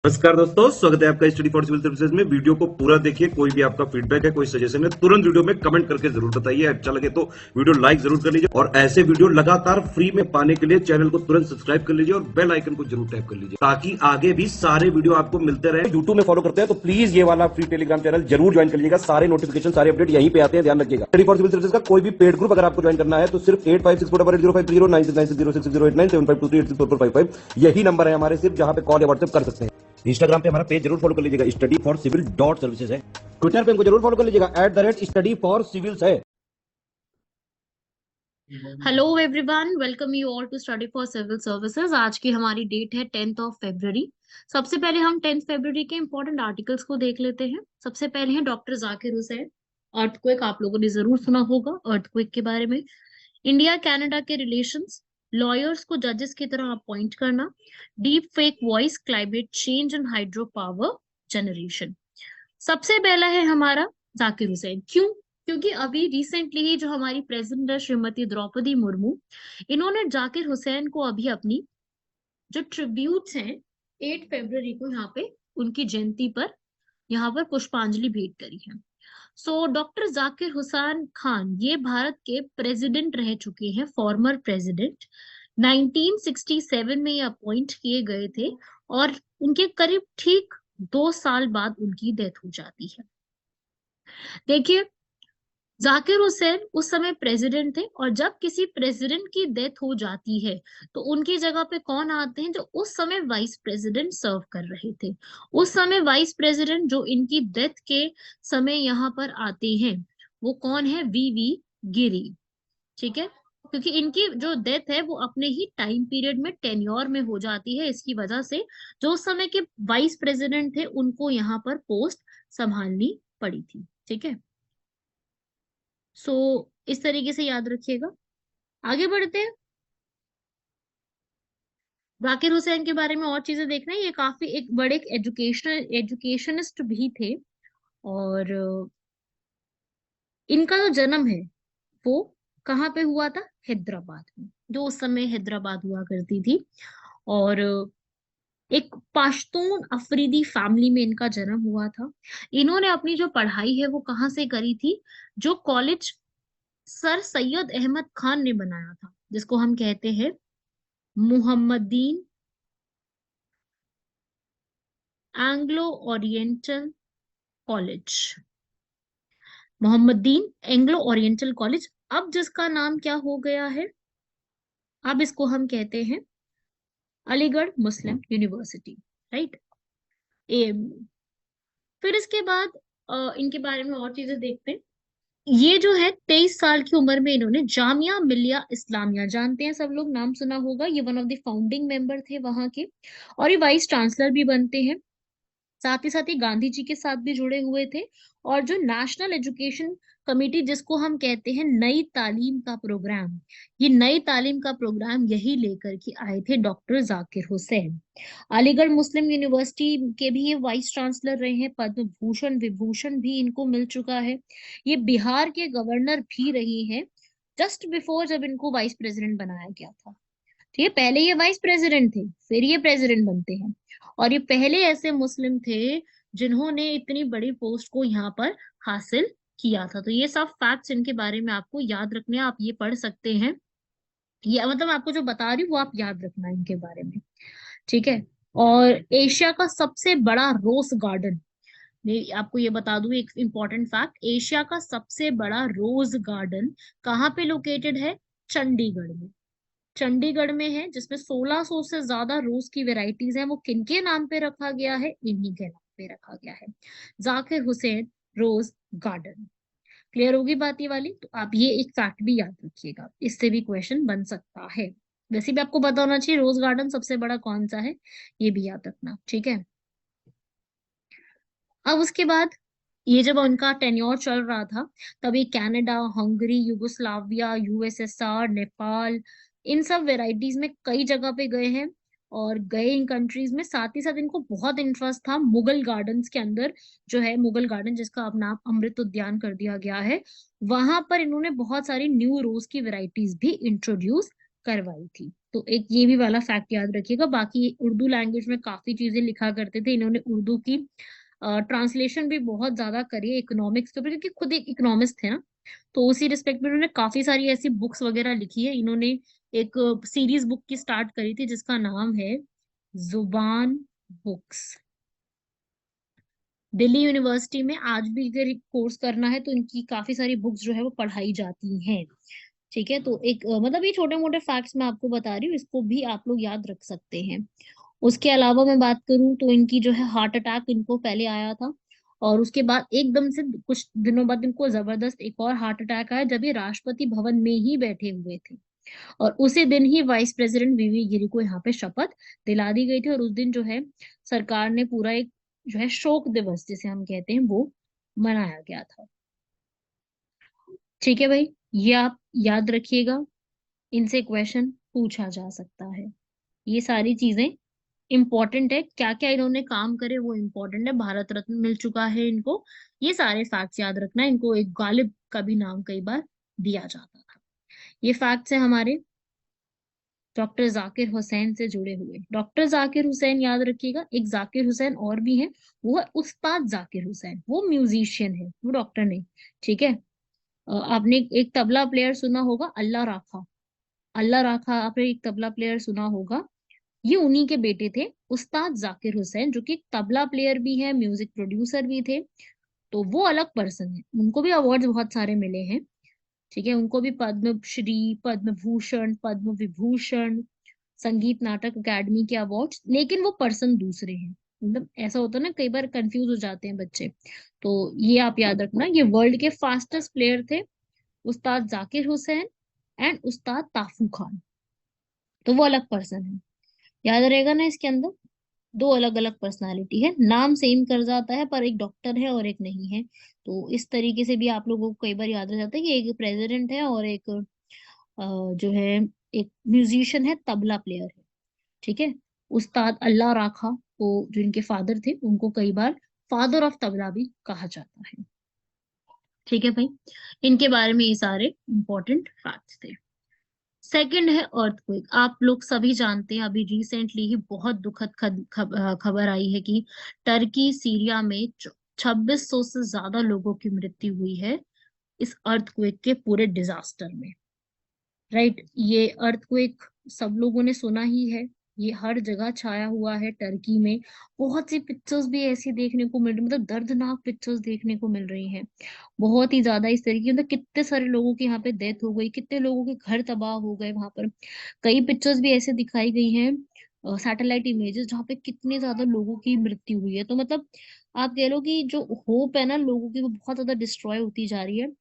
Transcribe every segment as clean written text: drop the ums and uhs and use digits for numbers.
नमस्कार दोस्तों, स्वागत है आपका स्टडी फॉर सिविल सर्विसेज में। वीडियो को पूरा देखिए। कोई भी आपका फीडबैक है, कोई सजेशन है, तुरंत वीडियो में कमेंट करके जरूर बताइए। अच्छा लगे तो वीडियो लाइक जरूर कर लीजिए और ऐसे वीडियो लगातार फ्री में पाने के लिए चैनल को तुरंत सब्सक्राइब कर लीजिए और बेल आइकन को जरूर टैप कर लीजिए ताकि आगे भी सारे वीडियो आपको मिलते रहे। यूट्यूब में फॉलो करते हैं तो प्लीज ये वाला फ्री टेलीग्राम चैनल जरूर ज्वाइन कर लीजिएगा। सारे नोटिफिकेशन, सारे अपडेट यहीं पे आते हैं, ध्यान रखिएगा। स्टडी फॉर सिविल सर्विसेज का कोई भी पेड ग्रुप अगर आपको ज्वाइन करना है तो सिर्फ 85648053096960860894834455 यही नंबर है हमारे, सिर्फ जहां पे कॉल या व्हाट्सएप कर सकते हैं। इंस्टाग्राम पे हमारा पेज जरूर फॉलो कर लीजिएगा, study for civil dot services है। ट्विटर पे हमको जरूर फॉलो कर लीजिएगा, @स्टडी फॉर सिविल्स है। Hello everyone, welcome you all to study for civil services. आज की हमारी डेट है 10th ऑफ February। सबसे पहले हम 10th February के इंपॉर्टेंट आर्टिकल्स को देख लेते हैं। सबसे पहले है डॉक्टर जाकिर हुसैन। अर्थक्वेक आप लोगों ने जरूर सुना होगा, अर्थक्वेक के बारे में। इंडिया कनाडा के रिलेशंस, लॉयर्स को जजेस की तरह अपॉइंट करना, deep fake voice, climate change and hydro power generation. सबसे पहला है हमारा जाकिर हुसैन। क्यों? क्योंकि अभी रिसेंटली ही जो हमारी प्रेसिडेंट है श्रीमती द्रौपदी मुर्मू, इन्होंने जाकिर हुसैन को अभी अपनी जो ट्रिब्यूट्स हैं 8 फरवरी को यहाँ पे उनकी जयंती पर यहाँ पर पुष्पांजलि भेंट करी है। सो डॉक्टर जाकिर हुसैन खान ये भारत के प्रेसिडेंट रह चुके हैं, फॉर्मर प्रेसिडेंट। 1967 में ये अपॉइंट किए गए थे और उनके करीब ठीक 2 साल बाद उनकी डेथ हो जाती है। देखिए, जाकिर हुसैन उस समय प्रेसिडेंट थे और जब किसी प्रेसिडेंट की डेथ हो जाती है तो उनकी जगह पे कौन आते हैं? जो उस समय वाइस प्रेसिडेंट सर्व कर रहे थे। उस समय वाइस प्रेसिडेंट जो इनकी डेथ के समय यहाँ पर आते हैं वो कौन है? वी गिरी। ठीक है, क्योंकि इनकी जो डेथ है वो अपने ही टाइम पीरियड में टेन्योर में हो जाती है। इसकी वजह से जो उस समय के वाइस प्रेसिडेंट थे उनको यहाँ पर पोस्ट संभालनी पड़ी थी। ठीक है, सो इस तरीके से याद रखिएगा। आगे बढ़ते हैं। जाकिर हुसैन के बारे में और चीजें देखना है। ये काफी एक बड़े एजुकेशनिस्ट भी थे और इनका जो जन्म है वो कहाँ पे हुआ था? हैदराबाद में, जो उस समय हैदराबाद हुआ करती थी। और एक पश्तून अफरीदी फैमिली में इनका जन्म हुआ था। इन्होंने अपनी जो पढ़ाई है वो कहाँ से करी थी? जो कॉलेज सर सैयद अहमद खान ने बनाया था, जिसको हम कहते हैं Mohammedan Anglo Oriental College. Mohammedan Anglo Oriental College, अब जिसका नाम क्या हो गया है? अब इसको हम कहते हैं अलीगढ़ मुस्लिम यूनिवर्सिटी, राइट, AMU। फिर इसके बाद इनके बारे में और चीजें देखते हैं। ये जो है 23 साल की उम्र में इन्होंने जामिया मिलिया इस्लामिया, जानते हैं सब लोग, नाम सुना होगा, ये one of the founding member थे वहां के और ये वाइस चांसलर भी बनते हैं। साथ ही गांधी जी के साथ भी जुड़े हुए थे। और जो नेशनल एजुकेशन कमेटी जिसको हम कहते हैं नई तालीम का प्रोग्राम, ये नई तालीम का प्रोग्राम यही लेकर के आए थे डॉक्टर जाकिर हुसैन। अलीगढ़ मुस्लिम यूनिवर्सिटी के भी ये वाइस चांसलर रहे हैं, पद्म भूषण विभूषण भी इनको मिल चुका है। ये बिहार के गवर्नर भी रही हैं जस्ट बिफोर जब इनको वाइस प्रेसिडेंट बनाया गया था। ठीक है, पहले ये वाइस प्रेसिडेंट थे, फिर ये प्रेसिडेंट बनते हैं। और ये पहले ऐसे मुस्लिम थे जिन्होंने इतनी बड़ी पोस्ट को यहाँ पर हासिल किया था। तो ये सब फैक्ट्स इनके बारे में आपको याद रखने हैं, आप ये पढ़ सकते हैं। ये मतलब आपको जो बता रही हूँ वो आप याद रखना इनके बारे में। ठीक है, और एशिया का सबसे बड़ा रोज गार्डन, मैं आपको ये बता दूं एक इंपॉर्टेंट फैक्ट, एशिया का सबसे बड़ा रोज गार्डन कहाँ पे लोकेटेड है? चंडीगढ़ में। चंडीगढ़ में है, जिसमें 1600 से ज्यादा रोज की वेराइटीज हैं। वो किनके नाम पे रखा गया है? इन्हीं के नाम पे रखा गया है, Zakir Hussain rose garden. Clear होगी बात ये वाली? तो आप ये एक फैक्ट भी याद रखिएगा, इससे भी क्वेश्चन बन सकता है। वैसे भी आपको पता होना चाहिए रोज गार्डन सबसे बड़ा कौन सा है, ये भी याद रखना। ठीक है, अब उसके बाद ये जब उनका टेन्योर चल रहा था तभी Canada, Hungary, Yugoslavia, USSR, Nepal, इन सब वेराइटीज में कई जगह पे गए हैं और गए इन कंट्रीज में। साथ ही साथ इनको बहुत इंटरेस्ट था मुगल गार्डन्स के अंदर, जो है मुगल गार्डन जिसका अब नाम अमृत उद्यान कर दिया गया है, वहां पर इन्होंने बहुत सारी न्यू रोज की वेराइटीज भी इंट्रोड्यूस करवाई थी। तो एक ये भी वाला फैक्ट याद रखिएगा। बाकी उर्दू लैंग्वेज में काफी चीजें लिखा करते थे, इन्होंने उर्दू की ट्रांसलेशन भी बहुत ज्यादा करी है इकोनॉमिक्स के ऊपर, क्योंकि खुद एक इकोनॉमिस्ट थे ना। तो उसी रिस्पेक्ट में उन्होंने काफी सारी ऐसी बुक्स वगैरह लिखी है। इन्होंने एक सीरीज बुक की स्टार्ट करी थी जिसका नाम है जुबान बुक्स। दिल्ली यूनिवर्सिटी में आज भी अगर कोर्स करना है तो इनकी काफी सारी बुक्स जो है वो पढ़ाई जाती हैं। ठीक है, तो एक मतलब ये छोटे मोटे फैक्ट्स मैं आपको बता रही हूँ, इसको भी आप लोग याद रख सकते हैं। उसके अलावा मैं बात करूं तो इनकी जो है हार्ट अटैक इनको पहले आया था, और उसके बाद एकदम से कुछ दिनों बाद इनको जबरदस्त एक और हार्ट अटैक आया जब ये राष्ट्रपति भवन में ही बैठे हुए थे। और उसी दिन ही वाइस प्रेसिडेंट वीवी गिरी को यहाँ पे शपथ दिला दी गई थी, और उस दिन जो है सरकार ने पूरा एक जो है शोक दिवस जिसे हम कहते हैं वो मनाया गया था। ठीक है भाई, ये आप याद रखिएगा, इनसे क्वेश्चन पूछा जा सकता है। ये सारी चीजें इम्पोर्टेंट है, क्या क्या इन्होंने काम करे वो इम्पोर्टेंट है। भारत रत्न मिल चुका है इनको, ये सारे फैक्ट्स याद रखना। इनको एक गालिब का भी नाम कई बार दिया जाता था। ये फैक्ट्स है हमारे डॉक्टर जाकिर हुसैन से जुड़े हुए। डॉक्टर जाकिर हुसैन याद रखिएगा, एक जाकिर हुसैन और भी है, वो है उस्ताद जाकिर हुसैन, वो म्यूजिशियन है, वो डॉक्टर नहीं। ठीक है, आपने एक तबला प्लेयर सुना होगा अल्लाह राखा। अल्लाह राखा आपने एक तबला प्लेयर सुना होगा, ये उन्हीं के बेटे थे उस्ताद जाकिर हुसैन, जो कि एक तबला प्लेयर भी है, म्यूजिक प्रोड्यूसर भी थे। तो वो अलग पर्सन है, उनको भी अवार्ड्स बहुत सारे मिले हैं। ठीक है, उनको भी पद्म श्री, पद्म भूषण, पद्म विभूषण, संगीत नाटक अकादमी के अवार्ड्स, लेकिन वो पर्सन दूसरे हैं। मतलब ऐसा होता है ना, कई बार कंफ्यूज हो जाते हैं बच्चे। तो ये आप याद रखना, ये वर्ल्ड के फास्टेस्ट प्लेयर थे उस्ताद जाकिर हुसैन एंड उस्ताद ताफू खान। तो वो अलग पर्सन है, याद रहेगा ना, इसके अंदर दो अलग अलग पर्सनालिटी है, नाम सेम कर जाता है पर एक डॉक्टर है और एक नहीं है। तो इस तरीके से भी आप लोगों को कई बार याद रह जाता है कि एक प्रेसिडेंट है और एक जो है एक म्यूजिशियन है, तबला प्लेयर है। ठीक है, उस्ताद अल्लाह राखा को जो इनके फादर थे उनको कई बार फादर ऑफ तबला भी कहा जाता है। ठीक है भाई, इनके बारे में ये सारे इंपॉर्टेंट फैक्ट्स थे। सेकंड है अर्थक्वेक। आप लोग सभी जानते हैं, अभी रिसेंटली ही बहुत दुखद खबर आई है कि टर्की सीरिया में 2600 से ज्यादा लोगों की मृत्यु हुई है इस अर्थक्वेक के पूरे डिजास्टर में। राइट, ये अर्थक्वेक सब लोगों ने सुना ही है, ये हर जगह छाया हुआ है टर्की में। बहुत सी पिक्चर्स भी ऐसी देखने को मिल रही, मतलब दर्दनाक पिक्चर्स देखने को मिल रही हैं। बहुत ही ज्यादा इस तरीके, मतलब कितने सारे लोगों की यहाँ पे डेथ हो गई, कितने लोगों के घर तबाह हो गए वहां पर। कई पिक्चर्स भी ऐसे दिखाई गई हैं, सैटेलाइट इमेजेस, जहाँ पे कितने ज्यादा लोगों की मृत्यु हुई है। तो मतलब आप कह लो कि जो होप है ना लोगों की, वो बहुत ज्यादा डिस्ट्रॉय होती जा रही है।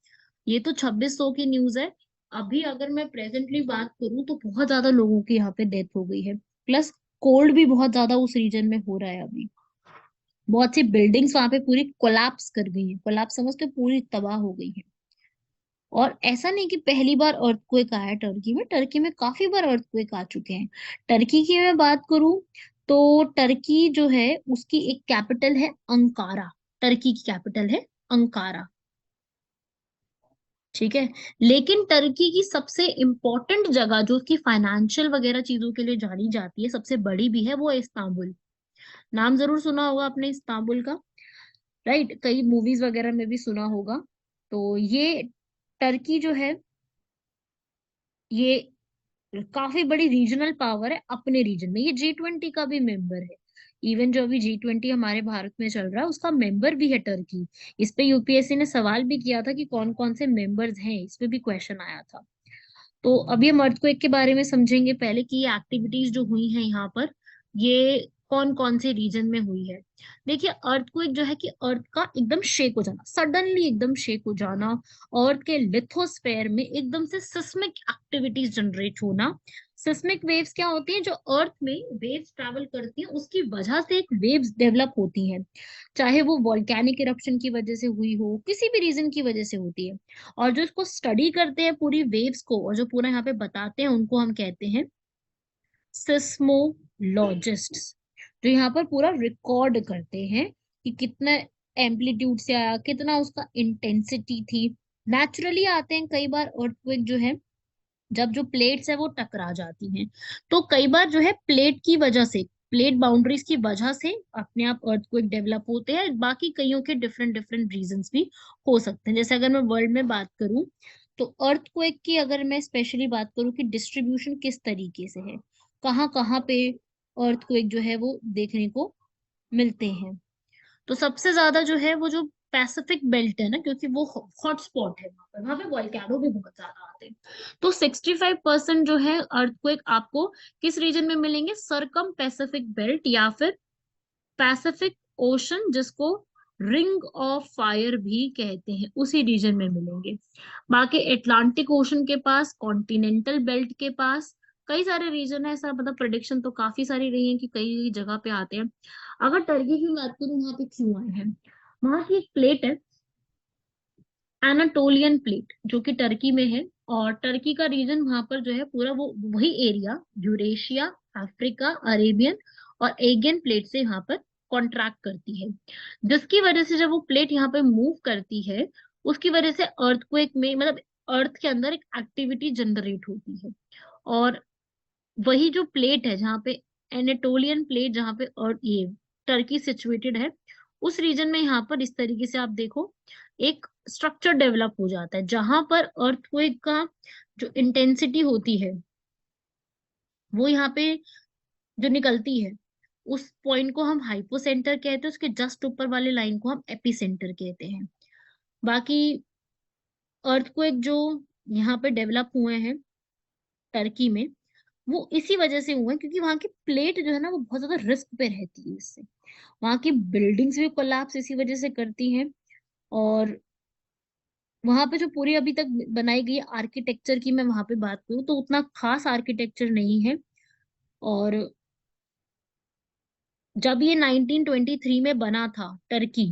ये तो 2600 की न्यूज है। अभी अगर मैं प्रेजेंटली बात करूं तो बहुत ज्यादा लोगों की यहाँ पे डेथ हो गई है। प्लस कोल्ड भी बहुत ज्यादा उस रीजन में हो रहा है अभी। बहुत सी बिल्डिंग्स वहां पे पूरी कोलैप्स कर गई है, कोलैप्स समझते हो, पूरी तबाह हो गई है। और ऐसा नहीं कि पहली बार अर्थक्वेक आया है टर्की में, टर्की में काफी बार अर्थक्वेक आ चुके हैं। टर्की की मैं बात करूं तो टर्की जो है उसकी एक कैपिटल है अंकारा। टर्की की कैपिटल है अंकारा। ठीक है, लेकिन टर्की की सबसे इम्पोर्टेंट जगह जो कि फाइनेंशियल वगैरह चीजों के लिए जानी जाती है, सबसे बड़ी भी है, वो है इस्तांबुल। नाम जरूर सुना होगा आपने इस्तांबुल का, राइट, कई मूवीज वगैरह में भी सुना होगा। तो ये टर्की जो है ये काफी बड़ी रीजनल पावर है अपने रीजन में। ये G20 का भी मेंबर है। इवन जो अभी G20 हमारे भारत में चल रहा है उसका मेंबर भी है टर्की। इस पे यूपीएससी ने सवाल भी किया था कि कौन कौन से मेंबर्स हैं, इस पे भी क्वेश्चन आया था। तो अभी हम अर्थक्वेक के बारे में समझेंगे पहले कि ये एक्टिविटीज जो हुई हैं यहाँ पर, ये कौन कौन से रीजन में हुई है। देखिए, अर्थक्वेक जो है कि अर्थ का एकदम शेक हो जाना, सडनली एकदम शेक हो जाना, अर्थ के लिथोस्फेयर में एकदम से सिस्मिक एक्टिविटीज जनरेट होना। सिस्मिक वेव्स क्या होती हैं, जो अर्थ में वेव्स ट्रैवल करती हैं उसकी वजह से एक वेव्स डेवलप होती हैं। चाहे वो वॉल्केनिक इरप्शन की वजह से हुई हो, किसी भी रीजन की वजह से होती है। और जो इसको स्टडी करते हैं पूरी वेव्स को, और जो पूरा यहाँ पे बताते हैं, उनको हम कहते हैं सिस्मोलॉजिस्ट्स। जो यहाँ पर पूरा रिकॉर्ड करते हैं कि कितना एम्पलीट्यूड से आया, कितना उसका इंटेंसिटी थी। नेचुरली आते हैं कई बार अर्थक्वेक जो है, जब जो प्लेट्स है वो टकरा जाती हैं। तो कई बार जो है प्लेट की वजह से, प्लेट बाउंड्रीज की वजह से अपने आप अर्थक्वेक डेवलप होते हैं। बाकी कईयों के डिफरेंट डिफरेंट रीजंस भी हो सकते हैं। जैसे अगर मैं वर्ल्ड में बात करूं, तो अर्थक्वेक की अगर मैं स्पेशली बात करूं कि डिस्ट्रीब्यूशन किस तरीके से है, कहाँ कहाँ पे अर्थक्वेक जो है वो देखने को मिलते हैं, तो सबसे ज्यादा जो है वो जो पैसिफिक बेल्ट है ना, क्योंकि वो हॉट स्पॉट है, वहां पे वॉल्केनो भी बहुत ज्यादा आते हैं। तो 65% जो है अर्थक्वेक आपको किस रीजन में मिलेंगे, सरकम पैसिफिक बेल्ट या फिर पैसिफिक ओशन, जिसको रिंग ऑफ फायर भी कहते हैं, उसी रीजन में मिलेंगे। बाकी अटलांटिक ओशन के पास, कॉन्टिनेंटल बेल्ट के पास कई सारे रीजन है। ऐसा मतलब प्रेडिक्शन तो काफी सारी रही है कि कई जगह पे आते हैं। अगर टर्की की बात करूं वहां पे क्यों आए हैं, वहां की एक प्लेट है एनाटोलियन प्लेट, जो कि टर्की में है। और टर्की का रीजन वहां पर जो है पूरा वो वही एरिया, यूरेशिया, अफ्रीका, अरेबियन और एगियन प्लेट से यहाँ पर कॉन्ट्रैक्ट करती है, जिसकी वजह से जब वो प्लेट यहाँ पे मूव करती है, उसकी वजह से अर्थक्वेक में मतलब अर्थ के अंदर एक एक्टिविटी जनरेट होती है। और वही जो प्लेट है जहाँ पे एनाटोलियन प्लेट, जहाँ पे और ये टर्की सिचुएटेड है, उस रीजन में यहाँ पर इस तरीके से आप देखो एक स्ट्रक्चर डेवलप हो जाता है, जहां पर अर्थक्वेक का जो इंटेंसिटी होती है वो यहाँ पे जो निकलती है, उस पॉइंट को हम हाइपोसेंटर कहते हैं, उसके जस्ट ऊपर वाले लाइन को हम एपिसेंटर कहते हैं। बाकी अर्थक्वेक जो यहाँ पे डेवलप हुए हैं टर्की में, वो इसी वजह से हुआ है क्योंकि वहां की प्लेट जो है ना वो बहुत ज्यादा रिस्क पे रहती है। इससे वहां की बिल्डिंग्स भी कोलैप्स इसी वजह से करती हैं। और वहां पे जो पूरी अभी तक बनाई गई आर्किटेक्चर की मैं वहां पे बात करूँ तो उतना खास आर्किटेक्चर नहीं है। और जब ये 1923 में बना था टर्की,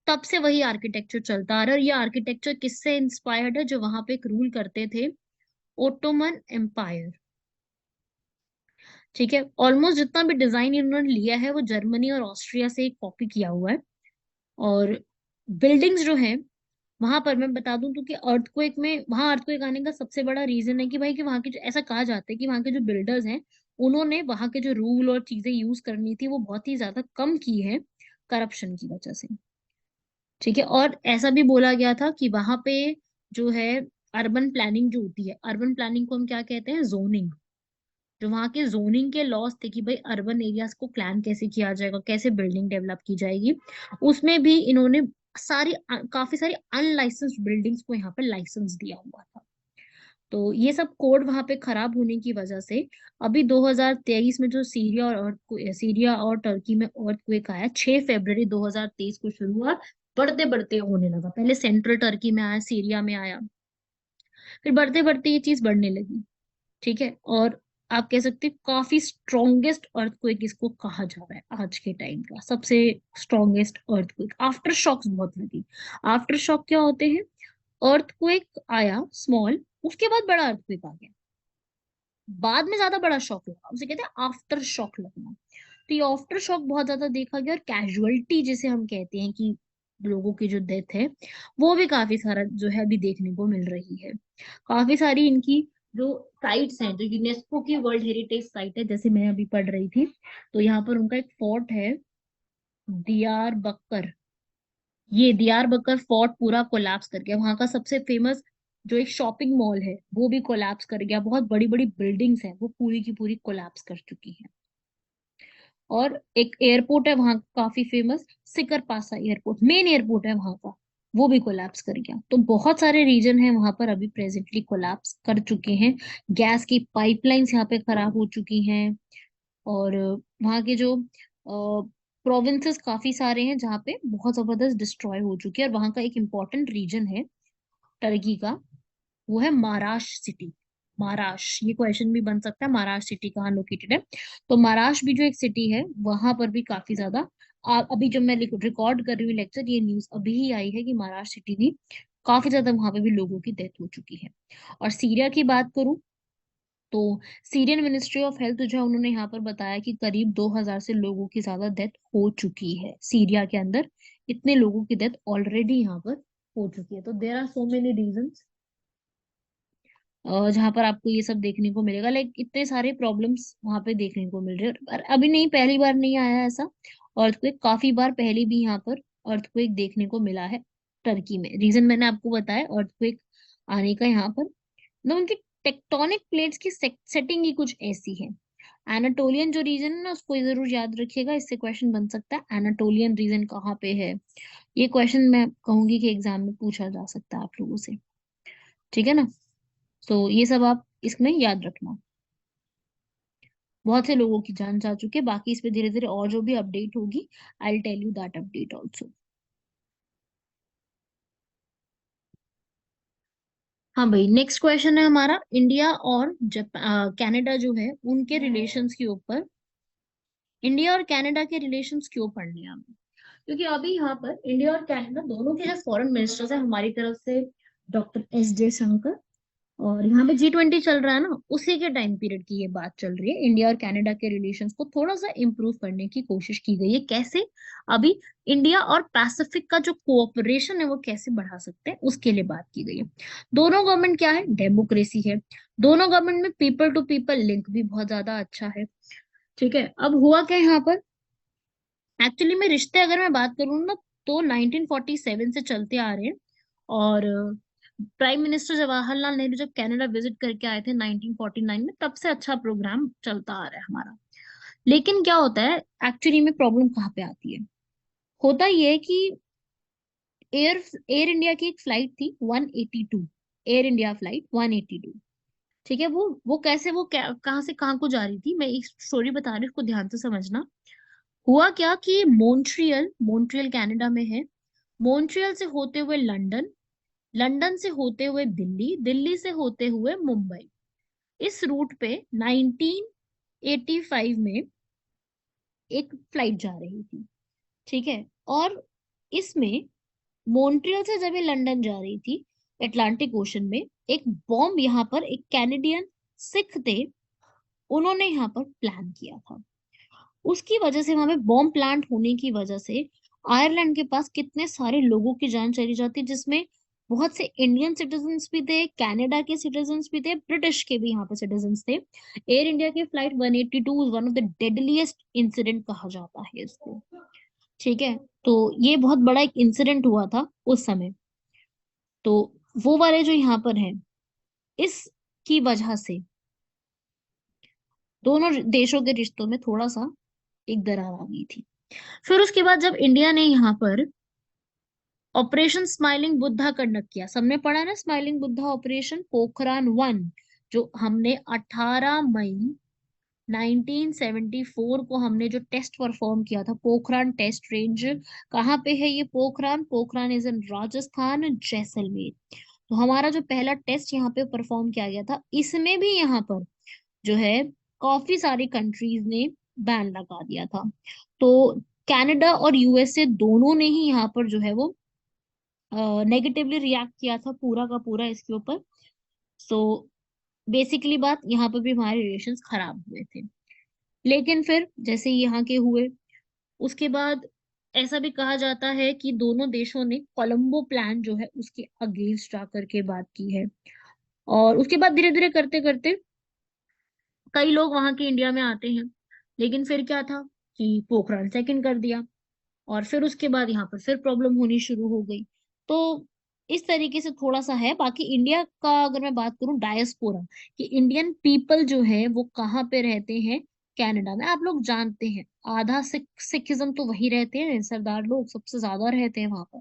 तब से वही आर्किटेक्चर चलता आ रहा है। और ये आर्किटेक्चर किससे इंस्पायर्ड है, जो वहां पे एक रूल करते थे, ओटोमन एम्पायर। ठीक है, ऑलमोस्ट जितना भी डिजाइन इन्होंने लिया है वो जर्मनी और ऑस्ट्रिया से कॉपी किया हुआ है। और बिल्डिंग्स जो है वहां पर मैं बता दूं तो कि अर्थक्वेक में, वहां अर्थक्वेक आने का सबसे बड़ा रीजन है कि भाई कि वहां के जो, ऐसा कहा जाता है कि वहां के जो बिल्डर्स हैं, उन्होंने वहां के जो रूल और चीजें यूज करनी थी वो बहुत ही ज्यादा कम की है करप्शन की वजह से। ठीक है, और ऐसा भी बोला गया था कि वहां पे जो है अर्बन प्लानिंग जो होती है, अर्बन प्लानिंग को हम क्या कहते हैं, जोनिंग। जो वहाँ के जोनिंग के लॉस थे कि भाई अर्बन एरियाज को प्लान कैसे किया जाएगा, कैसे बिल्डिंग डेवलप की जाएगी, उसमें भी इन्होंने काफी सारी अनलाइसेंस्ड बिल्डिंग्स को यहाँ पे लाइसेंस दिया हुआ था। तो ये सब कोड वहां पे खराब होने की वजह से अभी 2023 में जो सीरिया और टर्की में अर्थक्वेक आया 6 फरवरी 2023 को शुरू हुआ, बढ़ते बढ़ते होने लगा। पहले सेंट्रल टर्की में आया, सीरिया में आया, फिर बढ़ते बढ़ते ये चीज बढ़ने लगी। ठीक है, और आप कह सकते हैं काफी स्ट्रॉन्गेस्ट अर्थक्वेक इसको कहा जा रहा है आज के टाइम का, सबसे स्ट्रॉन्गेस्ट अर्थक्वेक। आफ्टर शॉक्स बहुत लगी। आफ्टर शॉक क्या होते हैं, अर्थक्वेक आया स्मॉल, उसके बाद बड़ा अर्थक्वेक आ गया, बाद में ज्यादा बड़ा शॉक लगा, उसे कहते हैं आफ्टर शॉक लगना। तो ये आफ्टर शॉक बहुत ज्यादा देखा गया। और कैजुअलिटी जिसे हम कहते हैं कि लोगों की जो डेथ है, वो भी काफी सारा जो है अभी देखने को मिल रही है। काफी सारी इनकी जो साइट्स हैं, जो यूनेस्को की वर्ल्ड हेरिटेज साइट है, जैसे मैं अभी पढ़ रही थी, तो यहाँ पर उनका एक फोर्ट है दियार बकर। ये दियार बकर फोर्ट पूरा कोलैप्स कर गया। वहां का सबसे फेमस जो एक शॉपिंग मॉल है वो भी कोलैप्स कर गया। बहुत बड़ी बड़ी बिल्डिंग्स हैं वो पूरी की पूरी कोलैप्स कर चुकी हैं। और एक एयरपोर्ट है वहां काफी फेमस, सिकरपासा एयरपोर्ट, मेन एयरपोर्ट है वहां का, वो भी कोलैप्स कर गया। तो बहुत सारे रीजन है वहां पर अभी प्रेजेंटली कोलैप्स कर चुके हैं। गैस की पाइपलाइंस यहाँ पे खराब हो चुकी हैं। और वहाँ के जो प्रोविंसेस काफी सारे हैं जहाँ पे बहुत जबरदस्त डिस्ट्रॉय हो चुकी है। और वहाँ का एक इम्पोर्टेंट रीजन है टर्की का, वो है महाराष्ट्र सिटी। महाराष्ट्र, ये क्वेश्चन भी बन सकता है महाराष्ट्र सिटी कहाँ लोकेटेड है। तो महाराष्ट्र भी जो एक सिटी है, वहां पर भी काफी ज्यादा अभी जब मैं रिकॉर्ड कर रही हूँ लेक्चर, ये न्यूज अभी ही आई है कि महाराष्ट्र सिटी भी काफी ज्यादा वहां पे भी लोगों की डेथ हो चुकी है। और सीरिया की बात करूं तो सीरियन मिनिस्ट्री ऑफ हेल्थ जो है उन्होंने यहाँ पर बताया कि करीब 2000 से लोगों की ज्यादा डेथ हो चुकी है सीरिया के अंदर। इतने लोगों की डेथ ऑलरेडी यहाँ पर हो चुकी है। तो there are so many reasons जहाँ पर आपको ये सब देखने को मिलेगा। लाइक इतने सारे प्रॉब्लम्स वहां पे देखने को मिल रहे हैं, और अभी नहीं, पहली बार नहीं आया ऐसा अर्थक्वेक, काफी बार पहले भी यहाँ पर अर्थक्वेक देखने को मिला है टर्की में। रीजन मैंने आपको बताया अर्थक्वेक आने का यहाँ पर, ना उनकी टेक्टोनिक प्लेट्स की सेटिंग ही कुछ ऐसी है। एनाटोलियन जो रीजन है ना, उसको जरूर याद रखिएगा, इससे क्वेश्चन बन सकता है, एनाटोलियन रीजन कहाँ पे है। ये क्वेश्चन मैं कहूंगी कि एग्जाम में पूछा जा सकता है आप लोगों से, ठीक है ना। तो ये सब आप इसमें याद रखना। बहुत से लोगों की जान जा चुकी है, बाकी इस पे धीरे धीरे और जो भी अपडेट होगी, I will tell you that update also. हाँ भाई, नेक्स्ट क्वेश्चन है हमारा इंडिया और कनाडा जो है उनके रिलेशंस के ऊपर। इंडिया और कनाडा के रिलेशंस क्यों पढ़ने हैं हमें? क्योंकि अभी यहाँ पर इंडिया और कनाडा दोनों के जो फॉरेन मिनिस्टर्स है हमारी तरफ से, डॉक्टर एस जयशंकर, और यहाँ पे G20 चल रहा है ना, उसी के टाइम पीरियड की ये बात चल रही है। इंडिया और कनाडा के रिलेशंस को थोड़ा सा इम्प्रूव करने की कोशिश की गई है। कैसे? अभी इंडिया और पैसिफिक का जो कोऑपरेशन है वो कैसे बढ़ा सकते हैं, उसके लिए बात की गई है। दोनों गवर्नमेंट क्या है, डेमोक्रेसी है। दोनों गवर्नमेंट में पीपल टू पीपल लिंक भी बहुत ज्यादा अच्छा है। ठीक है, अब हुआ क्या यहाँ पर, एक्चुअली में रिश्ते अगर मैं बात करूँ ना, तो 1947 से चलते आ रहे हैं। और प्राइम मिनिस्टर जवाहरलाल नेहरू जब कनाडा विजिट करके आए थे 1949 में, तब से अच्छा प्रोग्राम चलता आ रहा है हमारा। लेकिन क्या होता है, एक्चुअली में प्रॉब्लम कहाँ पे आती है, होता ये है कि एयर एयर इंडिया की एक फ्लाइट थी 182, एयर इंडिया फ्लाइट 182। ठीक है, वो कैसे, कहाँ से कहाँ को जा रही थी, मैं एक स्टोरी बता रही हूँ, उसको ध्यान से समझना। हुआ क्या कि मॉन्ट्रियल मॉन्ट्रियल कनाडा में है, मॉन्ट्रियल से होते हुए लंदन, लंदन से होते हुए दिल्ली, दिल्ली से होते हुए मुंबई, इस रूट पे 1985 में एक फ्लाइट जा रही थी। ठीक है, और इसमें मॉन्ट्रियल से जब ये लंदन जा रही थी, अटलांटिक ओशन में एक बॉम्ब, यहाँ पर एक कैनेडियन सिख थे, उन्होंने यहाँ पर प्लान किया था। उसकी वजह से, वहां पे बॉम्ब प्लांट होने की वजह से आयरलैंड के पास कितने सारे लोगों की जान चली जाती, जिसमें बहुत से इंडियन सिटीजन्स भी थे, कनाडा के सिटीजन्स भी थे, ब्रिटिश के भी यहाँ पे सिटीजन्स थे। एयर इंडिया की flight 182 one of the deadliest incident कहा जाता है इसको। ठीक है, तो ये बहुत बड़ा एक इंसिडेंट हुआ था उस समय। तो वो वाले जो यहाँ पर है, इसकी वजह से दोनों देशों के रिश्तों में थोड़ा सा एक दरार आ गई थी। फिर उसके बाद जब इंडिया ने यहाँ पर ऑपरेशन स्माइलिंग बुद्धा कंडक्ट किया, सबने पढ़ा ना स्माइलिंग बुद्धा ऑपरेशन, पोखरान 1, जो हमने 18 मई 1974 को हमने जो टेस्ट परफॉर्म किया था, पोखरान टेस्ट रेंज। कहाँ पे है ये पोखरान? Pokhran is in Rajasthan, Jaisalmer. तो हमारा जो पहला टेस्ट यहाँ पे परफॉर्म किया गया था, इसमें भी यहाँ पर जो है काफी सारी कंट्रीज ने बैन लगा दिया था। तो कनाडा और यूएसए दोनों ने ही यहाँ पर जो है वो नेगेटिवली रिएक्ट किया था पूरा का पूरा इसके ऊपर। सो बेसिकली बात यहाँ पर भी हमारे रिलेशंस खराब हुए थे। लेकिन फिर जैसे ही यहाँ के हुए, उसके बाद ऐसा भी कहा जाता है कि दोनों देशों ने कोलंबो प्लान जो है उसके अगेंस्ट जाकर के बात की है। और उसके बाद धीरे धीरे करते करते कई लोग वहां के इंडिया में आते हैं। लेकिन फिर क्या था कि पोखरण सेकंड कर दिया, और फिर उसके बाद यहाँ पर फिर प्रॉब्लम होनी शुरू हो गई। तो इस तरीके से थोड़ा सा है। बाकी इंडिया का अगर मैं बात करूं, डायस्पोरा, कि इंडियन पीपल जो है वो कहाँ पे रहते हैं, कनाडा में, आप लोग जानते हैं। आधा सिखिज्म तो वही रहते हैं, सरदार लोग सबसे ज्यादा रहते हैं वहां पर,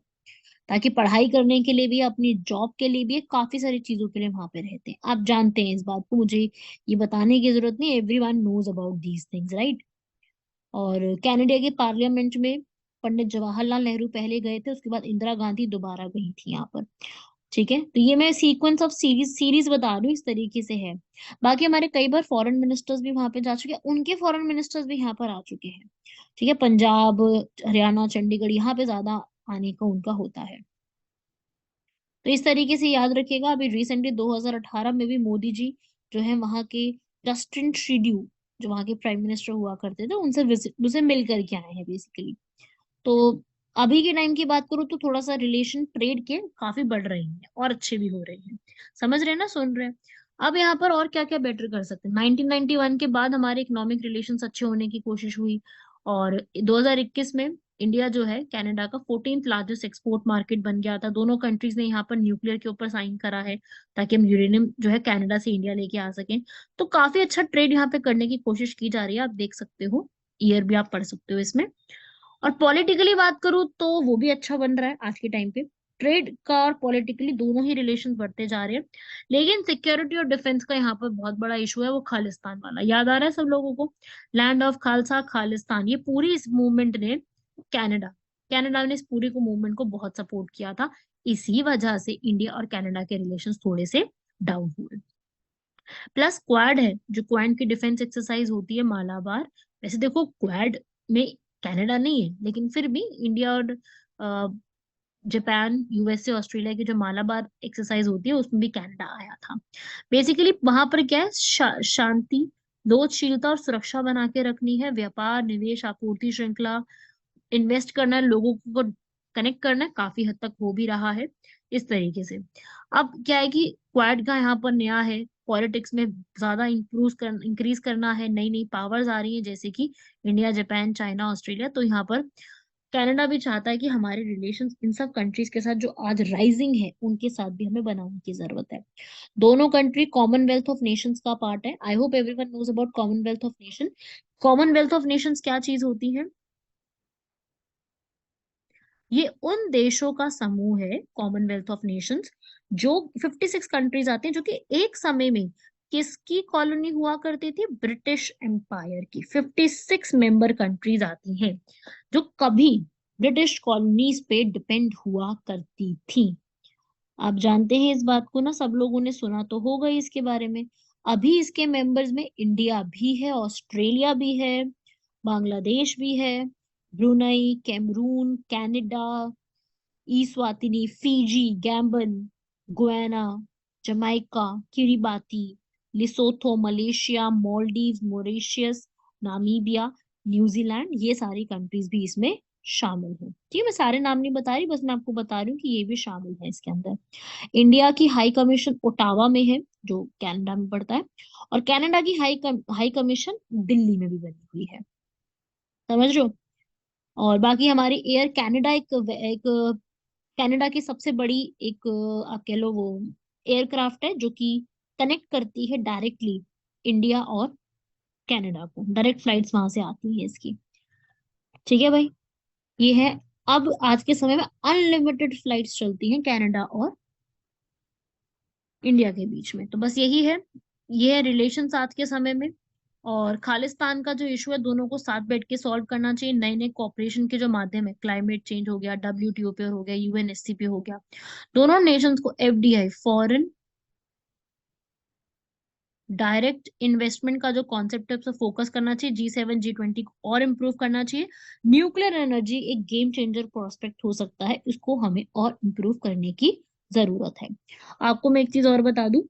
ताकि पढ़ाई करने के लिए भी, अपनी जॉब के लिए भी, काफी सारी चीजों के लिए वहां पे रहते हैं। आप जानते हैं इस बात को, मुझे ये बताने की जरूरत नहीं, everyone knows about these things, right. और कनाडा के पार्लियामेंट में पंडित जवाहरलाल नेहरू पहले गए थे, उसके बाद इंदिरा गांधी दोबारा गई थी यहाँ पर। ठीक है, तो ये मैं सीक्वेंस ऑफ सीरीज सीरीज बता रही हूँ, इस तरीके से है। बाकी हमारे कई बार फॉरेन मिनिस्टर्स भी वहां पे जा चुके हैं, उनके फॉरेन मिनिस्टर्स भी यहाँ पर आ चुके हैं। ठीक है, पंजाब, हरियाणा, चंडीगढ़, यहाँ पे ज्यादा आने का उनका होता है। तो इस तरीके से याद रखिएगा। अभी रिसेंटली 2018 में भी मोदी जी जो है वहां के जस्टिन ट्रूडो, जो वहां के प्राइम मिनिस्टर हुआ करते थे, उनसे विजिट, उनसे मिल करके आए हैं बेसिकली। तो अभी के टाइम की बात करूँ तो थोड़ा सा रिलेशन ट्रेड के काफी बढ़ रहे हैं और अच्छे भी हो रहे हैं। समझ रहे हैं ना, सुन रहे हैं। अब यहाँ पर और क्या क्या बेटर कर सकते हैं। 1991 के बाद हमारे इकोनॉमिक रिलेशंस अच्छे होने की कोशिश हुई, और 2021 में इंडिया जो है कनाडा का 14th लार्जेस्ट एक्सपोर्ट मार्केट बन गया था। दोनों कंट्रीज ने यहाँ पर न्यूक्लियर के ऊपर साइन करा है ताकि हम यूरेनियम जो है कनाडा से इंडिया लेके आ सकें। तो काफी अच्छा ट्रेड यहाँ पे करने की कोशिश की जा रही है, आप देख सकते हो, ईयर भी आप पढ़ सकते हो इसमें। और पॉलिटिकली बात करूँ तो वो भी अच्छा बन रहा है आज के टाइम पे। ट्रेड का और पॉलिटिकली दोनों ही रिलेशन बढ़ते जा रहे हैं। लेकिन सिक्योरिटी और डिफेंस का यहाँ पर बहुत बड़ा इशू है, वो खालिस्तान वाला याद आ रहा है सब लोगों को। लैंड ऑफ खालसा खालिस्तान, ये पूरी इस मूवमेंट ने कनाडा कनाडा ने इस पूरी को मूवमेंट को बहुत सपोर्ट किया था। इसी वजह से इंडिया और कनाडा के रिलेशन थोड़े से डाउन हुए। प्लस क्वाड है, जो क्वाड की डिफेंस एक्सरसाइज होती है मालाबार। वैसे देखो क्वाड में कनाडा नहीं है, लेकिन फिर भी इंडिया और जापान, यूएसए, ऑस्ट्रेलिया की जो मालाबार एक्सरसाइज होती है उसमें भी कनाडा आया था। बेसिकली वहां पर क्या है, शांति, लोकशीलता और सुरक्षा बना के रखनी है, व्यापार, निवेश, आपूर्ति श्रृंखला, इन्वेस्ट करना है, लोगों को कनेक्ट करना है, काफी हद तक हो भी रहा है इस तरीके से। अब क्या है कि क्वाड का यहाँ पर नया है, पॉलिटिक्स में ज्यादा इंक्रीज करना है, नई नई पावर्स आ रही है जैसे कि इंडिया, जापान, चाइना, ऑस्ट्रेलिया। तो यहाँ पर कनाडा भी चाहता है कि हमारे रिलेशंस इन सब कंट्रीज के साथ जो आज राइजिंग है उनके साथ भी हमें बनाने की जरूरत है। दोनों कंट्री कॉमनवेल्थ ऑफ नेशंस का पार्ट है। I hope everyone knows about Commonwealth of Nation. Commonwealth of Nations क्या चीज होती है? ये उन देशों का समूह है, कॉमनवेल्थ ऑफ नेशंस, जो 56 कंट्रीज आते हैं, जो कि एक समय में किसकी कॉलोनी हुआ करती थी? ब्रिटिश एम्पायर की 56 मेंबर कंट्रीज आती हैं जो कभी ब्रिटिश कॉलोनीज पे डिपेंड हुआ करती थी। आप जानते हैं इस बात को ना, सब लोगों ने सुना तो होगा ही इसके बारे में। अभी इसके मेंबर्स में इंडिया भी है, ऑस्ट्रेलिया भी है, बांग्लादेश भी है, Brunei, Cameroon, Canada, Eswatini, Fiji, Gambia, Guyana, Jamaica, Kiribati, Lesotho, Malaysia, Maldives, Mauritius, Namibia, New Zealand, ये सारी कंट्रीज भी इसमें शामिल है। ठीक है, मैं सारे नाम नहीं बता रही, बस मैं आपको बता रही हूँ कि ये भी शामिल है इसके अंदर। इंडिया की हाई कमीशन ओटावा में है, जो कनाडा में पड़ता है, और कनाडा की हाई कमीशन दिल्ली में भी बनी हुई है। समझ रहे हो? और बाकी हमारी एयर कनाडा एक कनाडा की सबसे बड़ी एक आप कह लो वो एयरक्राफ्ट है, जो कि कनेक्ट करती है डायरेक्टली इंडिया और कनाडा को। डायरेक्ट फ्लाइट्स वहां से आती है इसकी। ठीक है भाई, ये है। अब आज के समय में अनलिमिटेड फ्लाइट्स चलती हैं कनाडा और इंडिया के बीच में। तो बस यही है, ये है रिलेशंस आज के समय में। और खालिस्तान का जो इशू है, दोनों को साथ बैठ के सॉल्व करना चाहिए। नए नए कॉपरेशन के जो माध्यम है, क्लाइमेट चेंज हो गया, WTO पे हो गया, UNSC पे हो गया, दोनों नेशंस को FDI, फॉरेन डायरेक्ट इन्वेस्टमेंट का जो कॉन्सेप्ट है उस पर फोकस करना चाहिए। G7 G20 को और इम्प्रूव करना चाहिए। न्यूक्लियर एनर्जी एक गेम चेंजर प्रोस्पेक्ट हो सकता है, इसको हमें और इम्प्रूव करने की जरूरत है। आपको मैं एक चीज और बता दूं,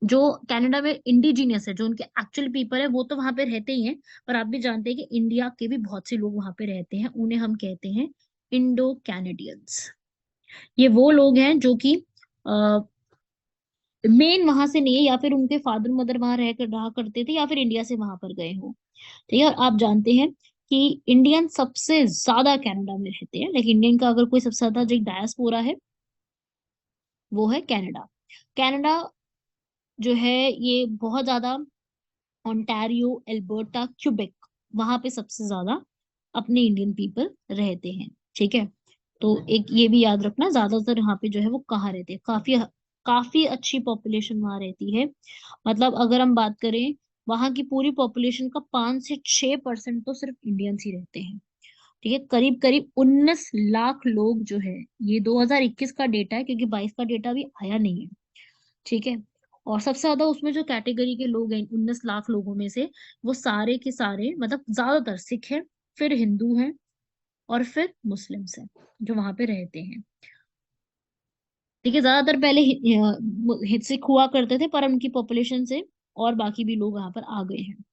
जो कनाडा में इंडिजीनियस है, जो उनके एक्चुअल पीपल है, वो तो वहां पे रहते ही हैं, पर आप भी जानते हैं कि इंडिया के भी बहुत से लोग वहां पे रहते हैं, उन्हें हम कहते हैं इंडो कैनेडियंस। ये वो लोग हैं जो कि मेन वहां से नहीं है, या फिर उनके फादर मदर वहां रहा करते थे, या फिर इंडिया से वहां पर गए हो। ठीक है, और आप जानते हैं कि इंडियन सबसे ज्यादा कनाडा में रहते हैं, लेकिन इंडियन का अगर कोई सबसे ज्यादा जो डायस्पोरा है वो है कनाडा। कनाडा जो है ये बहुत ज्यादा, ओंटारियो, एल्बर्टा, क्यूबेक, वहां पे सबसे ज्यादा अपने इंडियन पीपल रहते हैं। ठीक है, तो एक ये भी याद रखना, ज्यादातर यहाँ पे जो है वो कहाँ रहते हैं, काफी काफी अच्छी पॉपुलेशन वहां रहती है। मतलब अगर हम बात करें, वहां की पूरी पॉपुलेशन का 5 से 6% तो सिर्फ इंडियंस ही रहते हैं। ठीक है, करीब करीब 19 लाख लोग जो है, ये 2021 का डेटा है, क्योंकि 22 का डेटा भी आया नहीं है। ठीक है, और सबसे ज्यादा उसमें जो कैटेगरी के लोग हैं 19 लाख लोगों में से, वो सारे के सारे मतलब ज्यादातर सिख हैं, फिर हिंदू हैं, और फिर मुस्लिम्स हैं जो वहां पे रहते हैं। ठीक है, ज्यादातर पहले सिख हुआ करते थे, पर उनकी पॉपुलेशन से और बाकी भी लोग वहां पर आ गए हैं।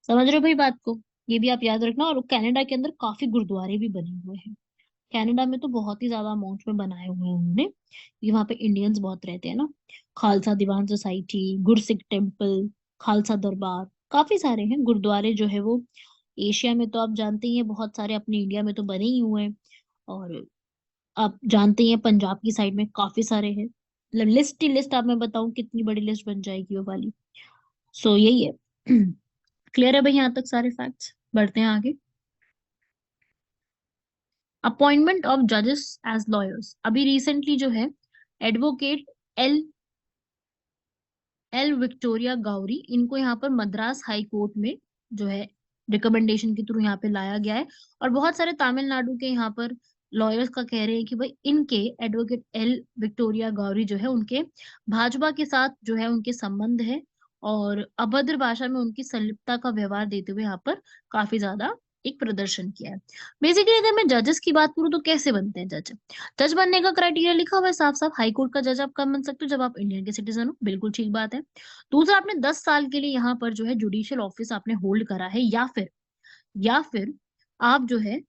समझ रहे हो भाई बात को? ये भी आप याद रखना। और कनाडा के अंदर काफी गुरुद्वारे भी बने हुए हैं। कनाडा में तो बहुत ही ज्यादा अमाउंट में बनाए हुए हैं उन्होंने, क्योंकि वहां पे इंडियंस बहुत रहते हैं ना। खालसा दीवान सोसाइटी, गुरसिख टेम्पल, खालसा दरबार, काफी सारे हैं गुरुद्वारे जो है वो। एशिया में तो आप जानते ही हैं बहुत सारे, अपने इंडिया में तो बने ही हुए हैं। और आप जानते ही हैं पंजाब की साइड में काफी सारे हैं। मतलब लिस्ट ही लिस्ट, आप मैं बताऊं कितनी बड़ी लिस्ट बन जाएगी वो वाली। सो यही है। क्लियर है भाई यहाँ तक सारे फैक्ट्स? बढ़ते हैं आगे। अपॉइंटमेंट ऑफ जजेस एज लॉयर्स, अभी रिसेंटली जो है advocate L L Victoria Gauri, इनको यहाँ पर मद्रास हाई कोर्ट में जो है रिकमेंडेशन के थ्रू यहाँ पे लाया गया है। और बहुत सारे तमिलनाडु के यहाँ पर लॉयर्स का कह रहे हैं कि भाई इनके एडवोकेट एल विक्टोरिया गौरी जो है उनके भाजपा के साथ जो है उनके संबंध है, और अभद्र भाषा में उनकी संलिप्तता का व्यवहार देते हुए यहाँ पर काफी ज्यादा एक प्रदर्शन किया है। बेसिकली अगर मैं जजेस की बात करूँ तो कैसे बनते हैं जज? जज बनने का क्राइटेरिया लिखा हुआ है साफ साफ, हाई कोर्ट का जज आप कब बन सकते हो? जब आप इंडियन के सिटीजन हो, बिल्कुल ठीक बात है। दूसरा, आपने 10 साल के लिए यहाँ पर जो है जुडिशियल ऑफिस आपने होल्ड करा है, या फिर आप जो है